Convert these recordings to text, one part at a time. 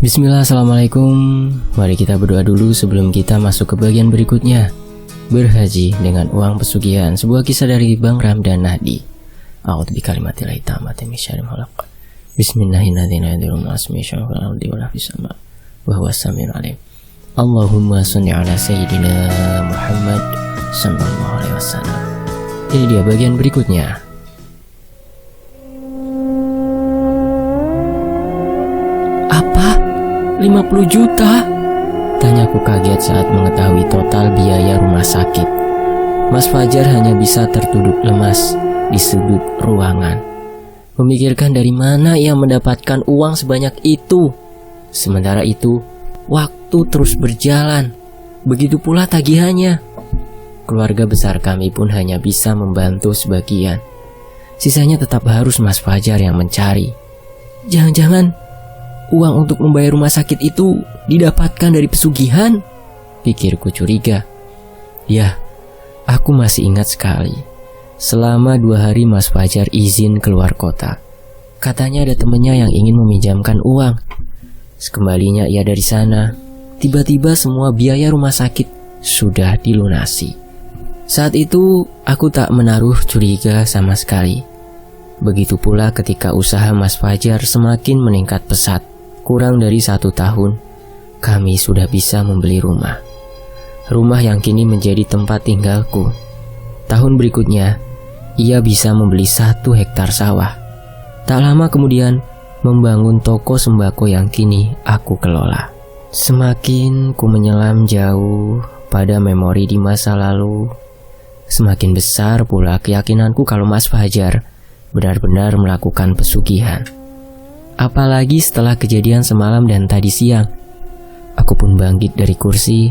Bismillah, assalamualaikum. Mari kita berdoa dulu sebelum kita masuk ke bagian berikutnya. Berhaji dengan uang pesugihan. Sebuah kisah dari Bang Ramdan Nahdi. A'udzu bikalimatillahi tammati min syarri ma khalaq. Bismillahirrahmanirrahim. Wa huwas samiul alim. Allahumma shalli ala sayyidina Muhammad sallallahu alaihi wasallam. Ini dia bagian berikutnya. Apa? 50 juta? Tanyaku kaget saat mengetahui total biaya rumah sakit. Mas Fajar hanya bisa tertunduk lemas di sudut ruangan, memikirkan dari mana ia mendapatkan uang sebanyak itu. Sementara itu, waktu terus berjalan. Begitu pula tagihannya. Keluarga besar kami pun hanya bisa membantu sebagian. Sisanya tetap harus Mas Fajar yang mencari. Jangan-jangan uang untuk membayar rumah sakit itu didapatkan dari pesugihan? Pikirku curiga. Ya, aku masih ingat sekali. Selama 2 hari Mas Fajar izin keluar kota. Katanya ada temannya yang ingin meminjamkan uang. Sekembalinya ia dari sana, tiba-tiba semua biaya rumah sakit sudah dilunasi. Saat itu aku tak menaruh curiga sama sekali. Begitu pula ketika usaha Mas Fajar semakin meningkat pesat. Kurang dari 1 tahun, kami sudah bisa membeli rumah. Rumah yang kini menjadi tempat tinggalku. Tahun berikutnya, ia bisa membeli 1 hektar sawah. Tak lama kemudian, membangun toko sembako yang kini aku kelola. Semakin ku menyelam jauh pada memori di masa lalu, semakin besar pula keyakinanku kalau Mas Fajar benar-benar melakukan pesugihan. Apalagi setelah kejadian semalam dan tadi siang. Aku pun bangkit dari kursi,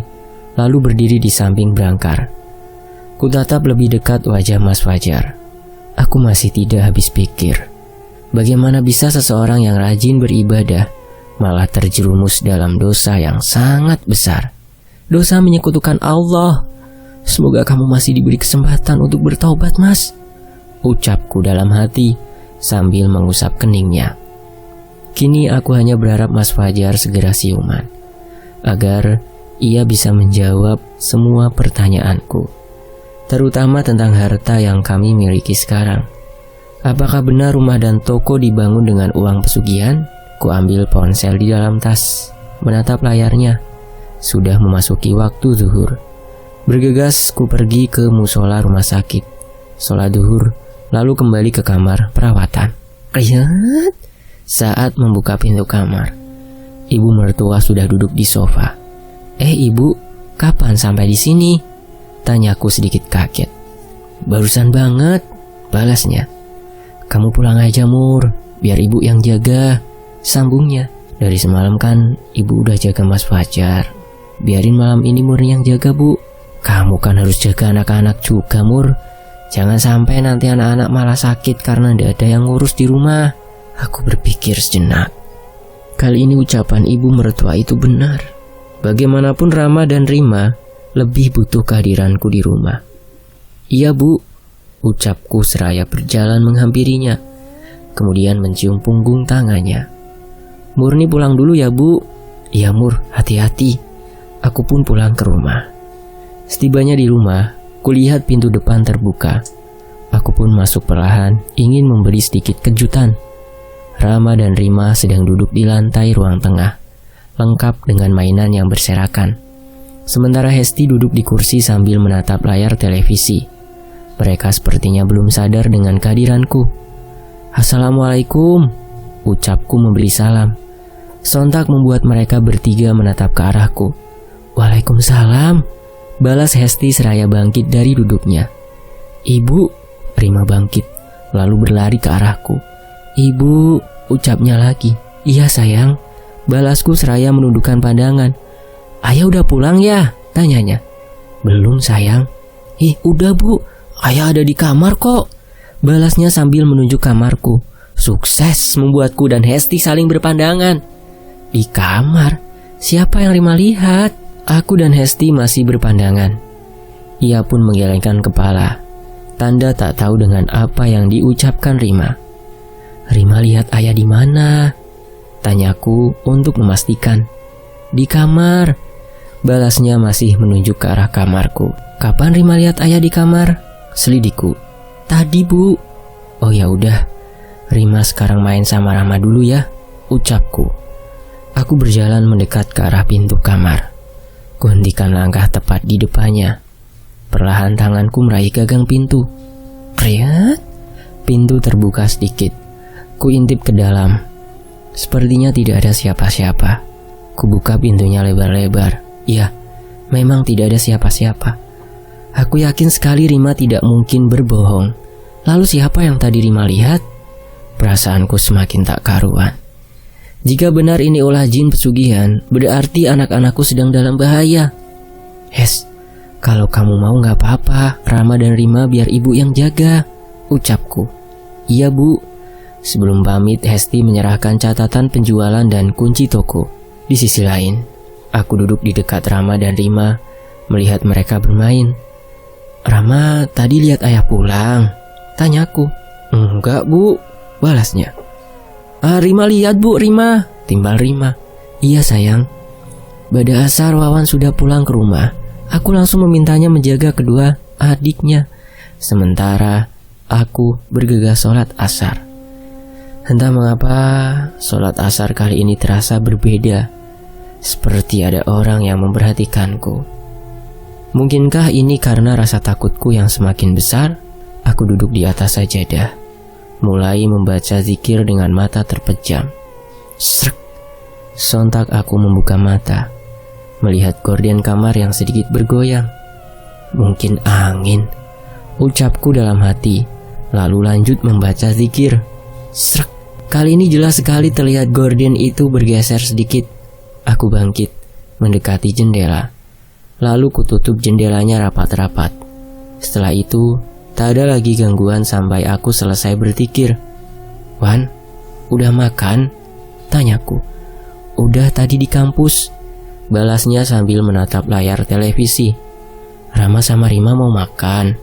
lalu berdiri di samping brangkar. Kutatap lebih dekat wajah Mas Fajar. Aku masih tidak habis pikir. Bagaimana bisa seseorang yang rajin beribadah malah terjerumus dalam dosa yang sangat besar. Dosa menyekutukan Allah. Semoga kamu masih diberi kesempatan untuk bertaubat, Mas, ucapku dalam hati sambil mengusap keningnya. Kini aku hanya berharap Mas Fajar segera siuman, agar ia bisa menjawab semua pertanyaanku, terutama tentang harta yang kami miliki sekarang. Apakah benar rumah dan toko dibangun dengan uang pesugihan? Ku ambil ponsel di dalam tas, menatap layarnya. Sudah memasuki waktu zuhur. Bergegas ku pergi ke musola rumah sakit, sholat zuhur, lalu kembali ke kamar perawatan. Lihat, saat membuka pintu kamar, ibu mertua sudah duduk di sofa. Ibu, kapan sampai di sini? Tanyaku sedikit kaget. Barusan banget, balasnya. Kamu pulang aja, Mur, biar ibu yang jaga, sambungnya. Dari semalam kan ibu udah jaga Mas Fajar. Biarin malam ini Mur yang jaga, Bu. Kamu kan harus jaga anak-anak juga, Mur. Jangan sampai nanti anak-anak malah sakit karena tidak ada yang ngurus di rumah. Aku berpikir sejenak. Kali ini ucapan ibu mertua itu benar. Bagaimanapun Rama dan Rima lebih butuh kehadiranku di rumah. Iya, Bu, ucapku seraya berjalan menghampirinya, kemudian mencium punggung tangannya. Murni pulang dulu ya, Bu. Iya, Mur, hati-hati. Aku pun pulang ke rumah. Setibanya di rumah, kulihat pintu depan terbuka. Aku pun masuk perlahan, ingin memberi sedikit kejutan. Rama dan Rima sedang duduk di lantai ruang tengah, lengkap dengan mainan yang berserakan. Sementara Hesti duduk di kursi sambil menatap layar televisi. Mereka sepertinya belum sadar dengan kehadiranku. Assalamualaikum, ucapku memberi salam. Sontak membuat mereka bertiga menatap ke arahku. Waalaikumsalam, balas Hesti seraya bangkit dari duduknya. Ibu, Rima bangkit, lalu berlari ke arahku. Ibu, ucapnya lagi. Iya sayang, balasku seraya menundukkan pandangan. Ayah udah pulang ya? Tanyanya. Belum sayang. Udah Bu, ayah ada di kamar kok, balasnya sambil menunjuk kamarku. Sukses membuatku dan Hesti saling berpandangan. Di kamar? Siapa yang Rima lihat? Aku dan Hesti masih berpandangan. Ia pun menggelengkan kepala, tanda tak tahu dengan apa yang diucapkan Rima. Rima lihat ayah di mana? Tanyaku untuk memastikan. Di kamar, balasnya masih menunjuk ke arah kamarku. Kapan Rima lihat ayah di kamar? Selidikku. Tadi Bu. Oh ya udah, Rima sekarang main sama Rama dulu ya, ucapku. Aku berjalan mendekat ke arah pintu kamar. Kuhentikan langkah tepat di depannya. Perlahan tanganku meraih gagang pintu. Kriat, pintu terbuka sedikit. Kuintip ke dalam. Sepertinya tidak ada siapa-siapa. Kubuka pintunya lebar-lebar. Ya, memang tidak ada siapa-siapa. Aku yakin sekali Rima tidak mungkin berbohong. Lalu siapa yang tadi Rima lihat? Perasaanku semakin tak karuan. Jika benar ini ulah jin pesugihan, berarti anak-anakku sedang dalam bahaya. Kalau kamu mau gak apa-apa, Rama dan Rima biar ibu yang jaga, ucapku. Iya Bu. Sebelum pamit, Hesti menyerahkan catatan penjualan dan kunci toko. Di sisi lain, aku duduk di dekat Rama dan Rima, melihat mereka bermain. Rama tadi lihat ayah pulang, tanyaku. Enggak Bu, balasnya. Rima lihat Bu, Rima, timbal Rima. Iya sayang. Pada asar Wawan sudah pulang ke rumah. Aku langsung memintanya menjaga kedua adiknya. Sementara aku bergegas sholat asar. Entah mengapa sholat asar kali ini terasa berbeda. Seperti ada orang yang memperhatikanku. Mungkinkah ini karena rasa takutku yang semakin besar? Aku duduk di atas sajadah, mulai membaca zikir dengan mata terpejam. Srek. Sontak aku membuka mata, melihat gorden kamar yang sedikit bergoyang. Mungkin angin, ucapku dalam hati, lalu lanjut membaca zikir. Srek. Kali ini jelas sekali terlihat gorden itu bergeser sedikit. Aku bangkit, mendekati jendela. Lalu kututup jendelanya rapat-rapat. Setelah itu, tak ada lagi gangguan sampai aku selesai berzikir. Wan, udah makan? Tanyaku. Udah tadi di kampus, balasnya sambil menatap layar televisi. Rama sama Rima mau makan.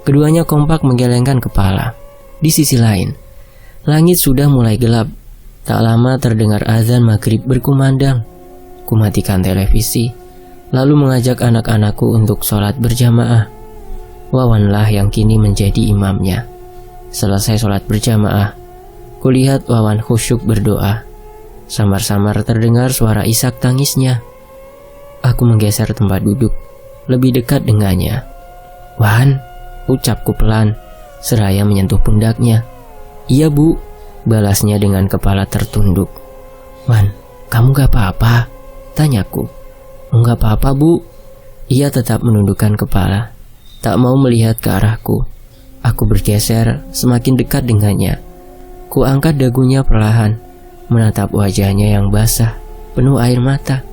Keduanya kompak menggelengkan kepala. Di sisi lain, langit sudah mulai gelap. Tak lama terdengar azan maghrib berkumandang. Kumatikan televisi, lalu mengajak anak-anakku untuk sholat berjamaah. Wawanlah yang kini menjadi imamnya. Selesai sholat berjamaah, kulihat Wawan khusyuk berdoa. Samar-samar terdengar suara isak tangisnya. Aku menggeser tempat duduk, lebih dekat dengannya. Wan, ucapku pelan, seraya menyentuh pundaknya. Iya Bu, balasnya dengan kepala tertunduk. Wan, kamu gak apa-apa? Tanyaku. Enggak apa-apa Bu. Ia tetap menundukkan kepala, tak mau melihat ke arahku. Aku bergeser semakin dekat dengannya. Ku angkat dagunya perlahan, menatap wajahnya yang basah, penuh air mata.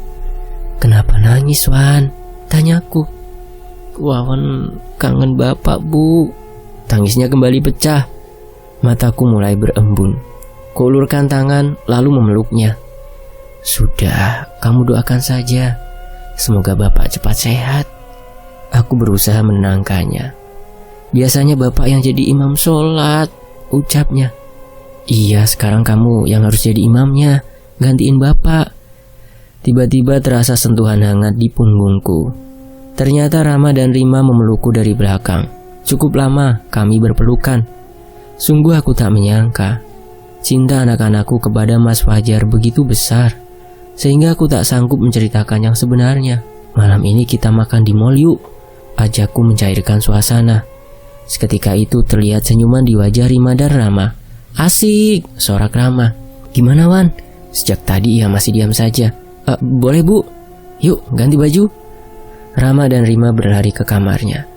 Kenapa nangis Wan? Tanyaku. Wawan kangen bapak Bu. Tangisnya kembali pecah. Mataku mulai berembun. Kuulurkan tangan lalu memeluknya. Sudah, kamu doakan saja. Semoga bapak cepat sehat. Aku berusaha menenangkannya. Biasanya bapak yang jadi imam sholat, ucapnya. Iya, sekarang kamu yang harus jadi imamnya, gantiin bapak. Tiba-tiba terasa sentuhan hangat di punggungku. Ternyata Rama dan Rima memelukku dari belakang. Cukup lama kami berpelukan. Sungguh aku tak menyangka cinta anak-anakku kepada Mas Fajar begitu besar, sehingga aku tak sanggup menceritakan yang sebenarnya. Malam ini kita makan di mall yuk, ajakku mencairkan suasana. Seketika itu terlihat senyuman di wajah Rima dan Rama. Asik, sorak Rama. Gimana Wan? Sejak tadi ia masih diam saja. Boleh Bu, yuk ganti baju. Rama dan Rima berlari ke kamarnya.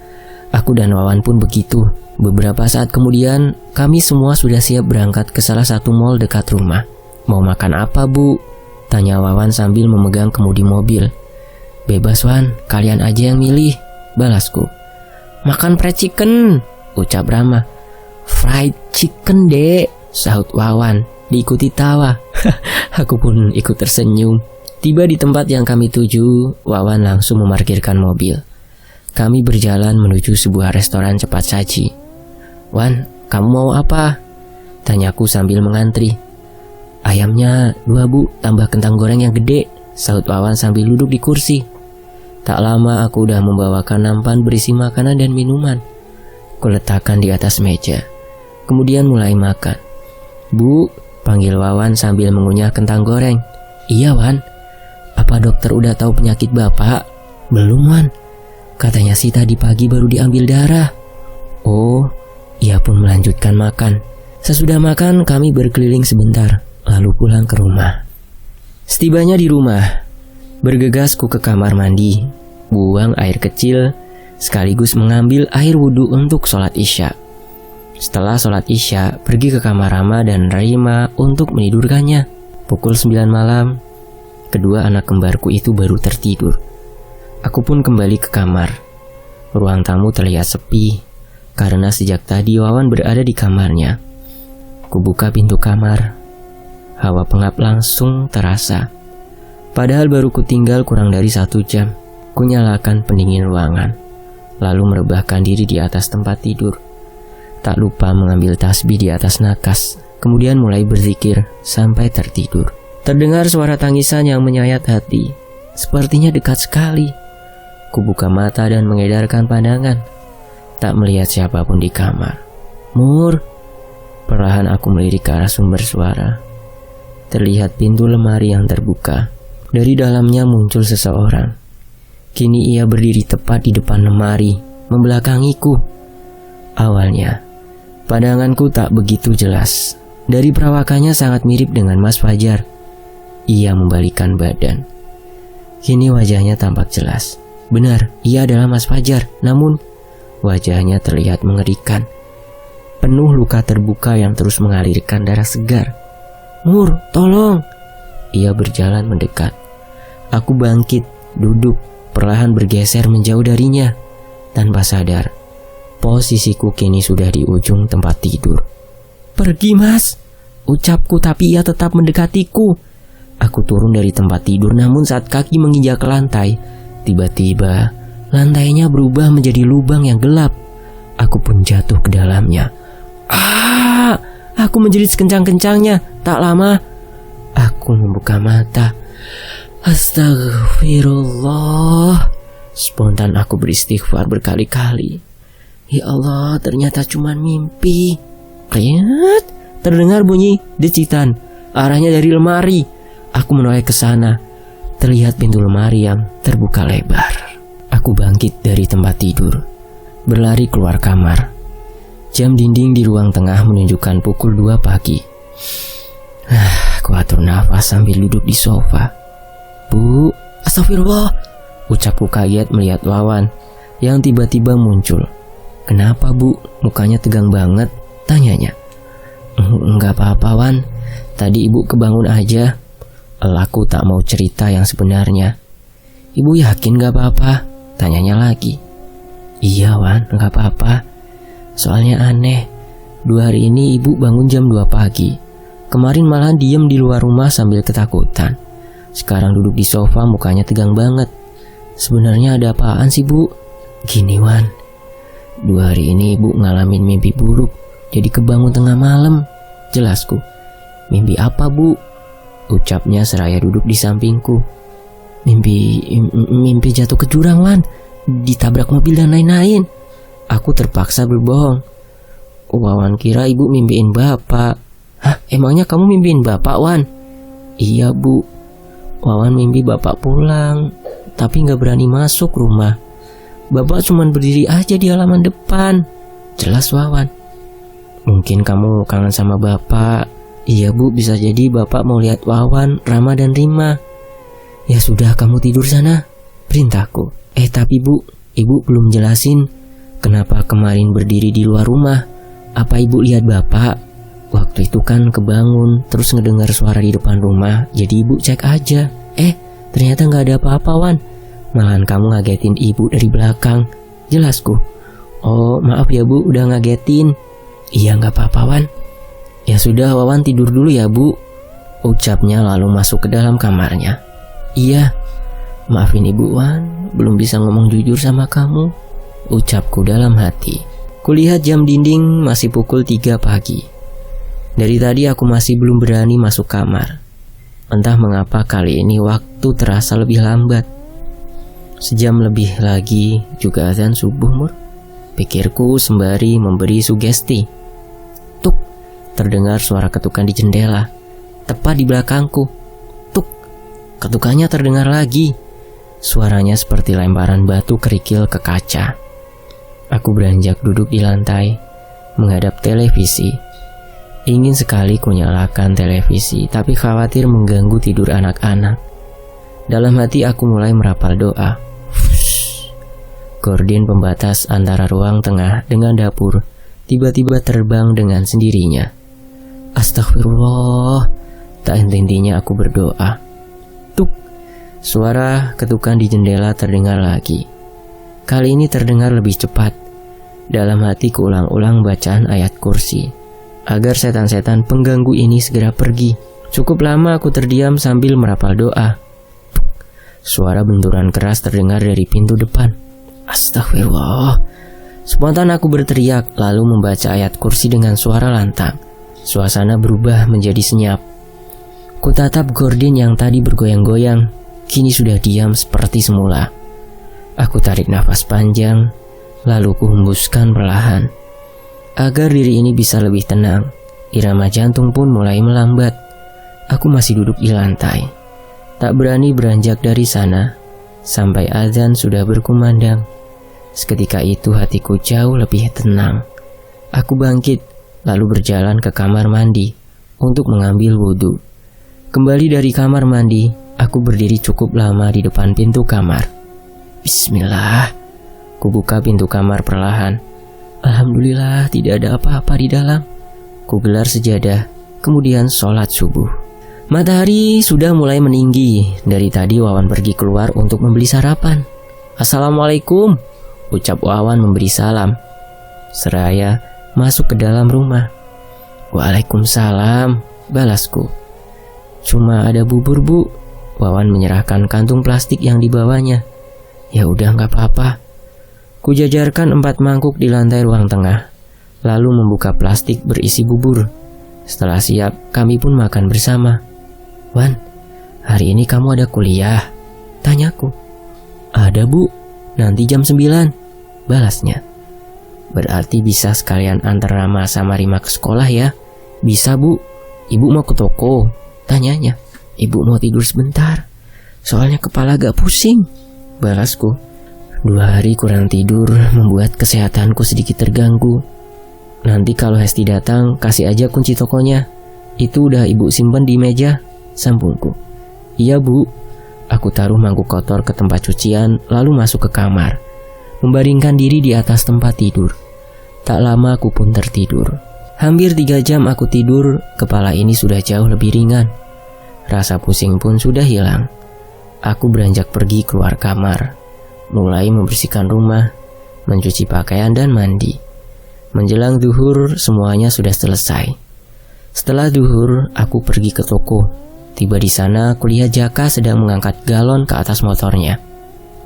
Aku dan Wawan pun begitu. Beberapa saat kemudian, kami semua sudah siap berangkat ke salah satu mall dekat rumah. Mau makan apa Bu? Tanya Wawan sambil memegang kemudi mobil. Bebas Wan, kalian aja yang milih, balasku. Makan fried chicken, ucap Rama. Fried chicken dek, sahut Wawan, diikuti tawa. Aku pun ikut tersenyum. Tiba di tempat yang kami tuju, Wawan langsung memarkirkan mobil. Kami berjalan menuju sebuah restoran cepat saji. Wan, kamu mau apa? Tanyaku sambil mengantri. Ayamnya 2 bu, tambah kentang goreng yang gede, sahut Wawan sambil duduk di kursi. Tak lama aku udah membawakan nampan berisi makanan dan minuman. Kuletakkan di atas meja, kemudian mulai makan. Bu, panggil Wawan sambil mengunyah kentang goreng. Iya Wan, apa dokter udah tahu penyakit bapak? Belum Wan, katanya sih tadi pagi baru diambil darah. Oh, ia pun melanjutkan makan. Sesudah makan kami berkeliling sebentar, lalu pulang ke rumah. Setibanya di rumah, bergegasku ke kamar mandi, buang air kecil, sekaligus mengambil air wudhu untuk sholat isya. Setelah sholat isya, pergi ke kamar Rama dan Raima untuk menidurkannya. Pukul 9 malam, kedua anak kembarku itu baru tertidur. Aku pun kembali ke kamar. Ruang tamu terlihat sepi, karena sejak tadi Wawan berada di kamarnya. Kubuka pintu kamar. Hawa pengap langsung terasa. Padahal baru kutinggal kurang dari 1 jam. Kunyalakan pendingin ruangan, lalu merebahkan diri di atas tempat tidur. Tak lupa mengambil tasbih di atas nakas, kemudian mulai berzikir sampai tertidur. Terdengar suara tangisan yang menyayat hati. Sepertinya dekat sekali. Kubuka mata dan mengedarkan pandangan. Tak melihat siapapun di kamar. Mur. Perlahan aku melirik ke arah sumber suara. Terlihat pintu lemari yang terbuka. Dari dalamnya muncul seseorang. Kini ia berdiri tepat di depan lemari, membelakangiku. Awalnya, pandanganku tak begitu jelas. Dari perawakannya sangat mirip dengan Mas Fajar. Ia membalikkan badan. Kini wajahnya tampak jelas. Benar, ia adalah Mas Fajar. Namun, wajahnya terlihat mengerikan. Penuh luka terbuka yang terus mengalirkan darah segar. Mur, tolong. Ia berjalan mendekat. Aku bangkit, duduk, perlahan bergeser menjauh darinya. Tanpa sadar, posisiku kini sudah di ujung tempat tidur. Pergi Mas, ucapku, tapi ia tetap mendekatiku. Aku turun dari tempat tidur, namun saat kaki menginjak lantai, tiba-tiba lantainya berubah menjadi lubang yang gelap. Aku pun jatuh ke dalamnya. Aku menjerit sekencang-kencangnya. Tak lama, aku membuka mata. Astagfirullah. Spontan aku beristighfar berkali-kali. Ya Allah, ternyata cuma mimpi. Lihat, terdengar bunyi decitan. Arahnya dari lemari. Aku menoleh ke sana. Terlihat pintu lemari yang terbuka lebar. Aku bangkit dari tempat tidur, berlari keluar kamar. Jam dinding di ruang tengah menunjukkan pukul 2 pagi. Aku atur nafas sambil duduk di sofa. Bu, astagfirullah, ucapku kaget melihat Wawan yang tiba-tiba muncul. Kenapa bu, mukanya tegang banget, tanyanya. Enggak apa-apa Wan, tadi ibu kebangun aja. Aku tak mau cerita yang sebenarnya. Ibu yakin gak apa-apa? Tanyanya lagi. Iya Wan, gak apa-apa. Soalnya aneh, 2 hari ini ibu bangun jam 2 pagi. Kemarin malah diem di luar rumah sambil ketakutan. Sekarang duduk di sofa mukanya tegang banget. Sebenarnya ada apaan sih bu? Gini Wan, 2 hari ini ibu ngalamin mimpi buruk, jadi kebangun tengah malam. Jelasku. Mimpi apa bu? Ucapnya seraya duduk di sampingku. Mimpi jatuh ke jurang Wan, ditabrak mobil dan lain-lain. Aku terpaksa berbohong. Wawan kira ibu mimpiin bapak. Hah, emangnya kamu mimpiin bapak Wan? Iya bu, Wawan mimpi bapak pulang, tapi gak berani masuk rumah. Bapak cuma berdiri aja di halaman depan. Jelas Wawan. Mungkin kamu kangen sama bapak. Iya bu, bisa jadi bapak mau lihat Wawan, Rama dan Rima. Ya sudah, kamu tidur sana, perintahku. Tapi bu, ibu belum jelasin kenapa kemarin berdiri di luar rumah. Apa ibu lihat bapak? Waktu itu kan kebangun, terus ngedengar suara di depan rumah, jadi ibu cek aja. Ternyata gak ada apa-apa Wan. Malahan kamu ngagetin ibu dari belakang. Jelasku. Oh maaf ya bu, udah ngagetin. Iya gak apa-apa Wan. Ya sudah, Wawan tidur dulu ya bu, ucapnya lalu masuk ke dalam kamarnya. Iya, maafin ibu Wan, belum bisa ngomong jujur sama kamu, ucapku dalam hati. Kulihat jam dinding masih pukul 3 pagi. Dari tadi aku masih belum berani masuk kamar. Entah mengapa kali ini waktu terasa lebih lambat. Sejam lebih lagi juga azan subuh, Mur. Pikirku sembari memberi sugesti. Tuk, terdengar suara ketukan di jendela, tepat di belakangku. Tuk, ketukannya terdengar lagi. Suaranya seperti lemparan batu kerikil ke kaca. Aku beranjak duduk di lantai, menghadap televisi. Ingin sekali kunyalakan televisi, tapi khawatir mengganggu tidur anak-anak. Dalam hati aku mulai merapal doa. Gorden pembatas antara ruang tengah dengan dapur tiba-tiba terbang dengan sendirinya. Astagfirullah, tak henti-hentinya aku berdoa. Tuk, suara ketukan di jendela terdengar lagi. Kali ini terdengar lebih cepat. Dalam hati kuulang-ulang bacaan ayat kursi, agar setan-setan pengganggu ini segera pergi. Cukup lama aku terdiam sambil merapal doa. Suara benturan keras terdengar dari pintu depan. Astagfirullah. Spontan aku berteriak lalu membaca ayat kursi dengan suara lantang. Suasana berubah menjadi senyap. Kutatap gorden yang tadi bergoyang-goyang, kini sudah diam seperti semula. Aku tarik nafas panjang, lalu kuhembuskan perlahan. Agar diri ini bisa lebih tenang, irama jantung pun mulai melambat. Aku masih duduk di lantai, tak berani beranjak dari sana, sampai azan sudah berkumandang. Seketika itu hatiku jauh lebih tenang. Aku bangkit, lalu berjalan ke kamar mandi untuk mengambil wudhu. Kembali dari kamar mandi, aku berdiri cukup lama di depan pintu kamar. Bismillah, kubuka pintu kamar perlahan. Alhamdulillah tidak ada apa-apa di dalam. Kugelar sejadah, kemudian sholat subuh. Matahari sudah mulai meninggi. Dari tadi Wawan pergi keluar untuk membeli sarapan. Assalamualaikum, ucap Wawan memberi salam. Seraya masuk ke dalam rumah. Waalaikumsalam, balasku. Cuma ada bubur, Bu. Wawan menyerahkan kantung plastik yang dibawanya. Ya udah, nggak apa-apa. Kujajarkan 4 mangkuk di lantai ruang tengah, lalu membuka plastik berisi bubur. Setelah siap, kami pun makan bersama. Wan, hari ini kamu ada kuliah? Tanyaku. Ada, Bu, nanti jam 9, balasnya. Berarti bisa sekalian antar Rama sama Rima ke sekolah ya? Bisa, Bu. Ibu mau ke toko? Tanyanya. Ibu mau tidur sebentar, soalnya kepala agak pusing, balasku. 2 hari kurang tidur membuat kesehatanku sedikit terganggu. Nanti kalau Hesti datang, kasih aja kunci tokonya. Itu udah Ibu simpen di meja, sambungku. Iya, Bu. Aku taruh mangkuk kotor ke tempat cucian, lalu masuk ke kamar, membaringkan diri di atas tempat tidur. Tak lama aku pun tertidur. Hampir 3 jam aku tidur, kepala ini sudah jauh lebih ringan. Rasa pusing pun sudah hilang. Aku beranjak pergi keluar kamar, mulai membersihkan rumah, mencuci pakaian dan mandi. Menjelang zuhur semuanya sudah selesai. Setelah zuhur aku pergi ke toko. Tiba di sana aku lihat Jaka sedang mengangkat galon ke atas motornya,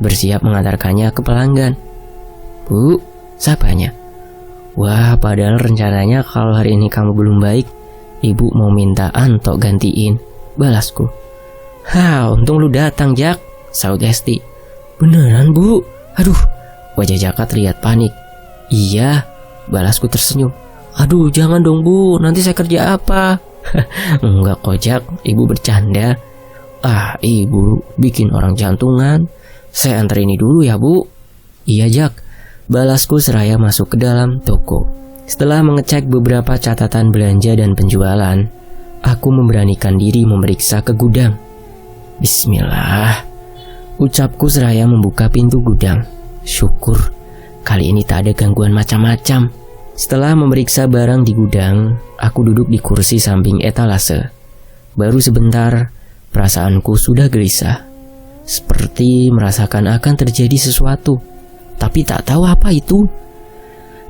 bersiap mengantarkannya ke pelanggan. Bu, sapanya. Wah, padahal rencananya kalau hari ini kamu belum baik, Ibu mau minta Anto gantiin, balasku. Untung lu datang, Jak, saut Hesti. Beneran, Bu? Aduh, wajah Jaka terlihat panik. Iya, balasku tersenyum. Aduh, jangan dong, Bu, nanti saya kerja apa? Enggak kok, Jak, Ibu bercanda. Ibu bikin orang jantungan. Saya antar ini dulu ya, Bu. Iya, Jak, balasku seraya masuk ke dalam toko. Setelah mengecek beberapa catatan belanja dan penjualan, aku memberanikan diri memeriksa ke gudang. Bismillah, ucapku seraya membuka pintu gudang. Syukur, kali ini tak ada gangguan macam-macam. Setelah memeriksa barang di gudang, aku duduk di kursi samping etalase. Baru sebentar, perasaanku sudah gelisah. Seperti merasakan akan terjadi sesuatu, tapi tak tahu apa itu.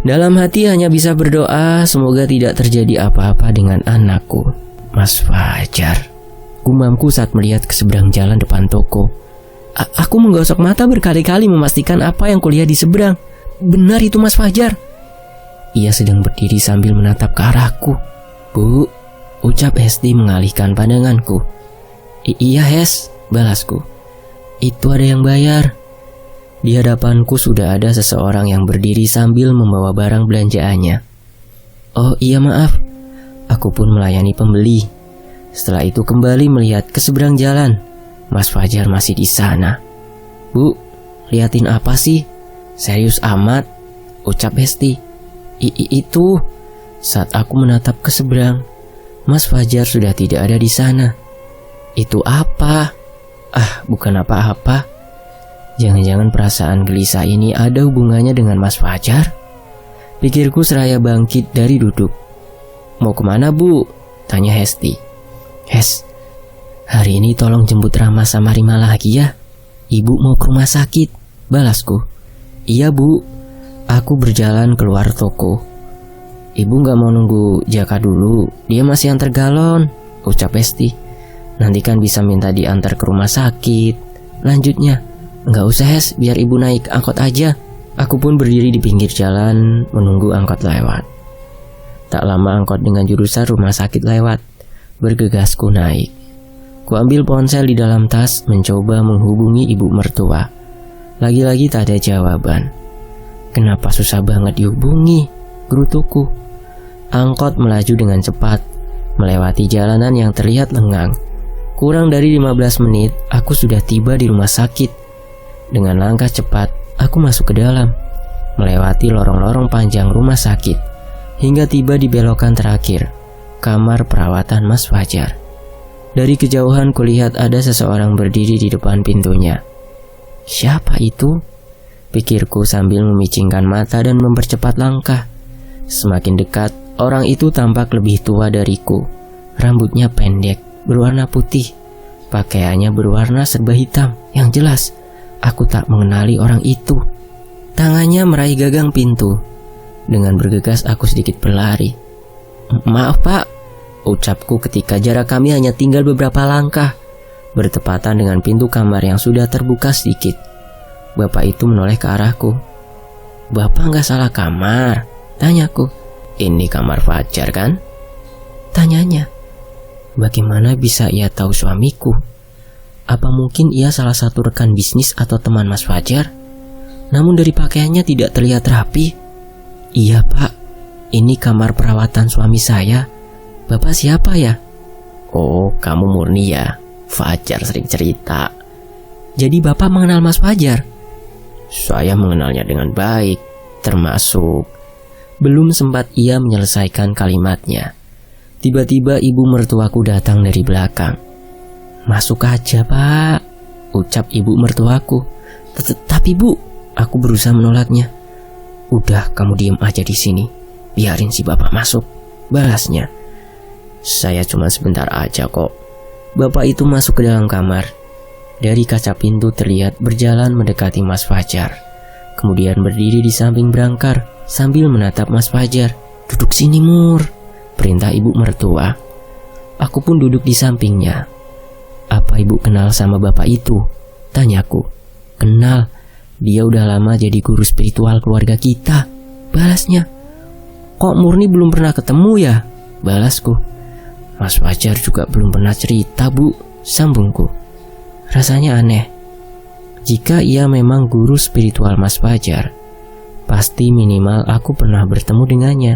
Dalam hati hanya bisa berdoa semoga tidak terjadi apa-apa dengan anakku, Mas Fajar. Gumamku saat melihat ke seberang jalan depan toko. Aku menggosok mata berkali-kali memastikan apa yang kulihat di seberang. Benar itu Mas Fajar. Ia sedang berdiri sambil menatap ke arahku. Bu, ucap Hesti mengalihkan pandanganku. Iya Hes, balasku. Itu ada yang bayar. Di hadapanku sudah ada seseorang yang berdiri sambil membawa barang belanjaannya. Oh iya maaf, aku pun melayani pembeli. Setelah itu kembali melihat ke seberang jalan. Mas Fajar masih di sana. Bu, liatin apa sih? Serius amat, ucap Hesti. Itu. Saat aku menatap ke seberang, Mas Fajar sudah tidak ada di sana. Itu apa? Ah, bukan apa-apa. Jangan-jangan perasaan gelisah ini ada hubungannya dengan Mas Fajar? Pikirku seraya bangkit dari duduk. Mau kemana Bu? Tanya Hesti. Hes, hari ini tolong jemput Rama sama Rima lagi ya. Ibu mau ke rumah sakit, balasku. Iya Bu, aku berjalan keluar toko. Ibu gak mau nunggu Jaka dulu, dia masih antar galon, ucap Hesti. Nanti kan bisa minta diantar ke rumah sakit. Lanjutnya, nggak usah Hes, biar ibu naik angkot aja. Aku pun berdiri di pinggir jalan menunggu angkot lewat. Tak lama angkot dengan jurusan rumah sakit lewat. Bergegasku naik. Ku ambil ponsel di dalam tas, mencoba menghubungi ibu mertua. Lagi-lagi tak ada jawaban. Kenapa susah banget dihubungi? Gerutuku. Angkot melaju dengan cepat, melewati jalanan yang terlihat lengang. Kurang dari 15 menit, aku sudah tiba di rumah sakit. Dengan langkah cepat, aku masuk ke dalam, melewati lorong-lorong panjang rumah sakit, hingga tiba di belokan terakhir, kamar perawatan Mas Fajar. Dari kejauhan kulihat ada seseorang berdiri di depan pintunya. Siapa itu? Pikirku sambil memicingkan mata dan mempercepat langkah. Semakin dekat, orang itu tampak lebih tua dariku. Rambutnya pendek, berwarna putih, pakaiannya berwarna serba hitam. Yang jelas, aku tak mengenali orang itu. Tangannya meraih gagang pintu. Dengan bergegas aku sedikit berlari. Maaf Pak, ucapku ketika jarak kami hanya tinggal beberapa langkah, bertepatan dengan pintu kamar yang sudah terbuka sedikit. Bapak itu menoleh ke arahku. Bapak gak salah kamar, tanyaku. Ini kamar Fajar kan? Tanyanya. Bagaimana bisa ia tahu suamiku? Apa mungkin ia salah satu rekan bisnis atau teman Mas Fajar? Namun dari pakaiannya tidak terlihat rapi. Iya Pak, ini kamar perawatan suami saya. Bapak siapa ya? Oh, kamu Murni ya? Fajar sering cerita. Jadi Bapak mengenal Mas Fajar? Saya mengenalnya dengan baik, termasuk... Belum sempat ia menyelesaikan kalimatnya, tiba-tiba ibu mertuaku datang dari belakang. Masuk aja Pak, ucap ibu mertuaku. Tapi Bu, aku berusaha menolaknya. Udah, kamu diem aja di sini, biarin si Bapak masuk, balasnya. Saya cuma sebentar aja kok. Bapak itu masuk ke dalam kamar. Dari kaca pintu terlihat berjalan mendekati Mas Fajar. Kemudian berdiri di samping berangkar sambil menatap Mas Fajar. Duduk sini Mur, perintah ibu mertua. Aku pun duduk di sampingnya. Apa ibu kenal sama bapak itu? Tanyaku. Kenal, dia udah lama jadi guru spiritual keluarga kita, balasnya. Kok Murni belum pernah ketemu ya? Balasku. Mas Fajar juga belum pernah cerita Bu, sambungku. Rasanya aneh. Jika ia memang guru spiritual Mas Fajar, pasti minimal aku pernah bertemu dengannya.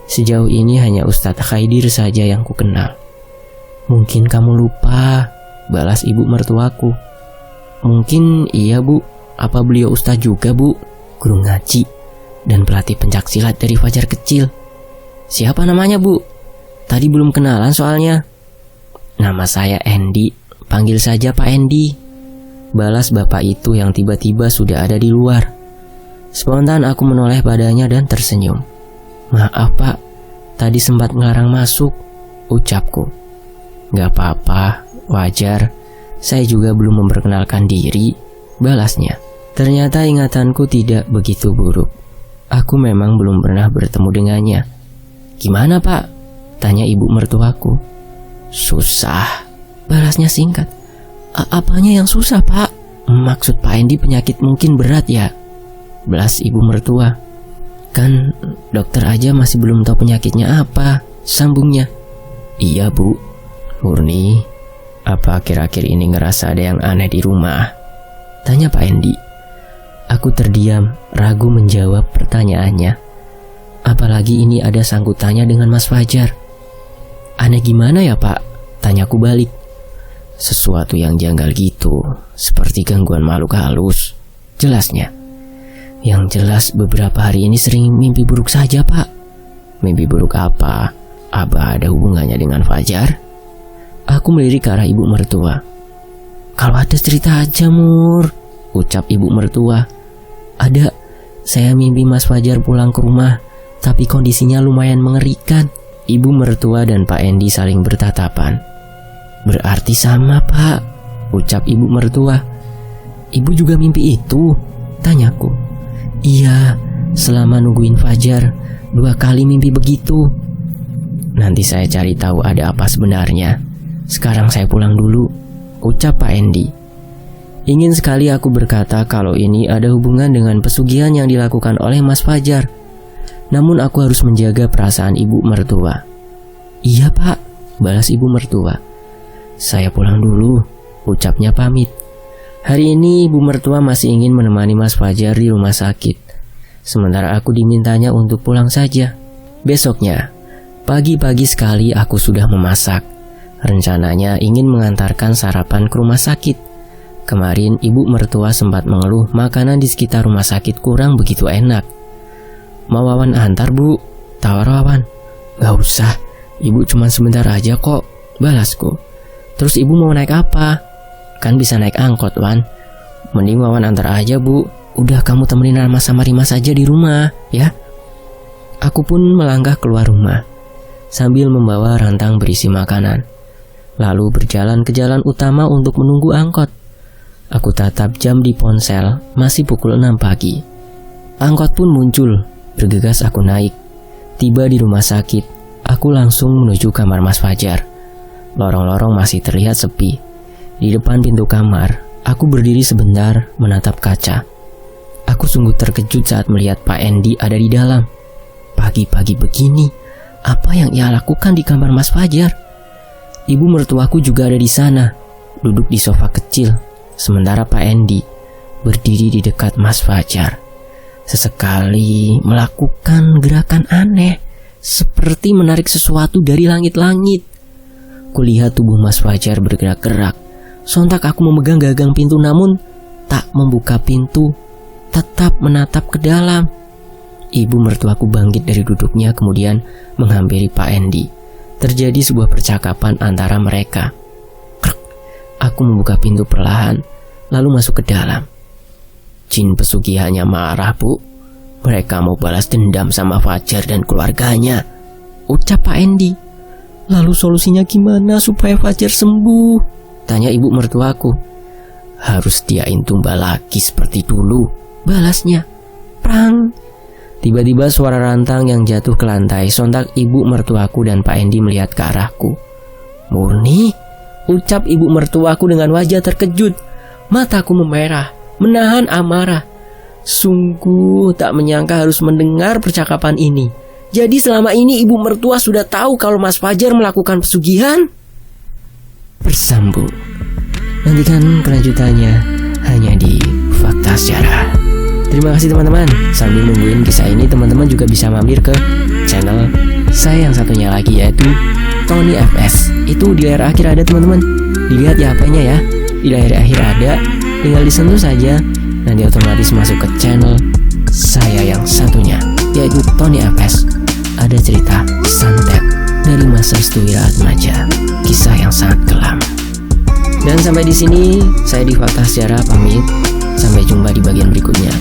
Sejauh ini hanya Ustadz Khaidir saja yang ku kenal. Mungkin kamu lupa, balas ibu mertuaku. Mungkin iya Bu, apa beliau Ustadz juga Bu? Guru ngaji dan pelatih pencak silat dari Fajar kecil. Siapa namanya Bu? Tadi belum kenalan soalnya. Nama saya Andy, panggil saja Pak Andy, balas bapak itu yang tiba-tiba sudah ada di luar. Spontan aku menoleh padanya dan tersenyum. Maaf Pak, tadi sempat ngelarang masuk, ucapku. Gak apa-apa, wajar. Saya juga belum memperkenalkan diri, balasnya. Ternyata ingatanku tidak begitu buruk. Aku memang belum pernah bertemu dengannya. Gimana Pak? Tanya ibu mertuaku. Susah, balasnya singkat. Apanya yang susah Pak? Maksud Pak Andy penyakit mungkin berat ya? Belas ibu mertua. Kan dokter aja masih belum tahu penyakitnya apa, sambungnya. Iya Bu. Murni, apa akhir-akhir ini ngerasa ada yang aneh di rumah? Tanya Pak Endi. Aku terdiam, ragu menjawab pertanyaannya. Apalagi ini ada sangkutannya dengan Mas Fajar. Aneh gimana ya Pak? Tanyaku balik. Sesuatu yang janggal gitu, seperti gangguan makhluk halus. Jelasnya. Yang jelas beberapa hari ini sering mimpi buruk saja Pak. Mimpi buruk apa? Apa ada hubungannya dengan Fajar? Aku melirik ke arah ibu mertua. Kalau ada cerita aja Mur, ucap ibu mertua. Ada, saya mimpi Mas Fajar pulang ke rumah, tapi kondisinya lumayan mengerikan. Ibu mertua dan Pak Endi saling bertatapan. Berarti sama Pak, ucap ibu mertua. Ibu juga mimpi itu? Tanyaku. Iya, selama nungguin Fajar 2 kali mimpi begitu. Nanti saya cari tahu ada apa sebenarnya. Sekarang saya pulang dulu, ucap Pak Endi. Ingin sekali aku berkata kalau ini ada hubungan dengan pesugihan yang dilakukan oleh Mas Fajar. Namun aku harus menjaga perasaan ibu mertua. Iya Pak, balas ibu mertua. Saya pulang dulu, ucapnya pamit. Hari ini ibu mertua masih ingin menemani Mas Fajar di rumah sakit. Sementara aku dimintanya untuk pulang saja. Besoknya, pagi-pagi sekali aku sudah memasak. Rencananya ingin mengantarkan sarapan ke rumah sakit. Kemarin ibu mertua sempat mengeluh makanan di sekitar rumah sakit kurang begitu enak. Mau Wawan antar Bu? Tawar Wawan. Gak usah, ibu cuma sebentar aja kok, balasku. Terus ibu mau naik apa? Kan bisa naik angkot Wan. Mending Wawan antar aja Bu. Udah kamu temenin Rama sama Rima saja di rumah ya. Aku pun melangkah keluar rumah sambil membawa rantang berisi makanan. Lalu berjalan ke jalan utama untuk menunggu angkot. Aku tatap jam di ponsel, masih pukul 6 pagi. Angkot pun muncul, bergegas aku naik. Tiba di rumah sakit, aku langsung menuju kamar Mas Fajar. Lorong-lorong masih terlihat sepi. Di depan pintu kamar, aku berdiri sebentar menatap kaca. Aku sungguh terkejut saat melihat Pak Endi ada di dalam. Pagi-pagi begini, apa yang ia lakukan di kamar Mas Fajar? Ibu mertuaku juga ada di sana, duduk di sofa kecil, sementara Pak Endi berdiri di dekat Mas Fajar. Sesekali melakukan gerakan aneh, seperti menarik sesuatu dari langit-langit. Kulihat tubuh Mas Fajar bergerak-gerak. Sontak aku memegang gagang pintu namun tak membuka pintu, tetap menatap ke dalam. Ibu mertuaku bangkit dari duduknya kemudian menghampiri Pak Endi. Terjadi sebuah percakapan antara mereka. Krek. Aku membuka pintu perlahan, lalu masuk ke dalam. Jin pesugihannya marah Bu. Mereka mau balas dendam sama Fajar dan keluarganya, ucap Pak Endi. Lalu solusinya gimana supaya Fajar sembuh? Tanya ibu mertuaku. Harus diain tumbal lagi seperti dulu, balasnya. Prang. Tiba-tiba suara rantang yang jatuh ke lantai. Sontak ibu mertuaku dan Pak Endi melihat ke arahku. Murni, ucap ibu mertuaku dengan wajah terkejut. Mataku memerah, menahan amarah. Sungguh tak menyangka harus mendengar percakapan ini. Jadi selama ini ibu mertua sudah tahu kalau Mas Fajar melakukan pesugihan? Bersambung. Nantikan kelanjutannya hanya di Fakta Sejarah. Terima kasih teman-teman. Sambil nungguin kisah ini, teman-teman juga bisa mampir ke channel saya yang satunya lagi, yaitu Tony FS. Itu di layar akhir ada teman-teman. Dilihat ya HP-nya ya. Di layar akhir ada. Tinggal disentuh saja, nanti otomatis masuk ke channel saya yang satunya, yaitu Tony FS. Ada cerita santet dari Mas Restu Wiratmaja, kisah yang sangat kelam. Dan sampai di sini saya di Fakta Sejarah pamit. Sampai jumpa di bagian berikutnya.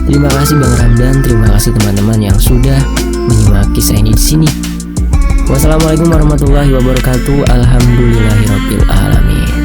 Terima kasih Bang Ramdan, terima kasih teman-teman yang sudah menyimak kisah ini di sini. Wassalamualaikum warahmatullahi wabarakatuh. Alhamdulillahirabbil alamin.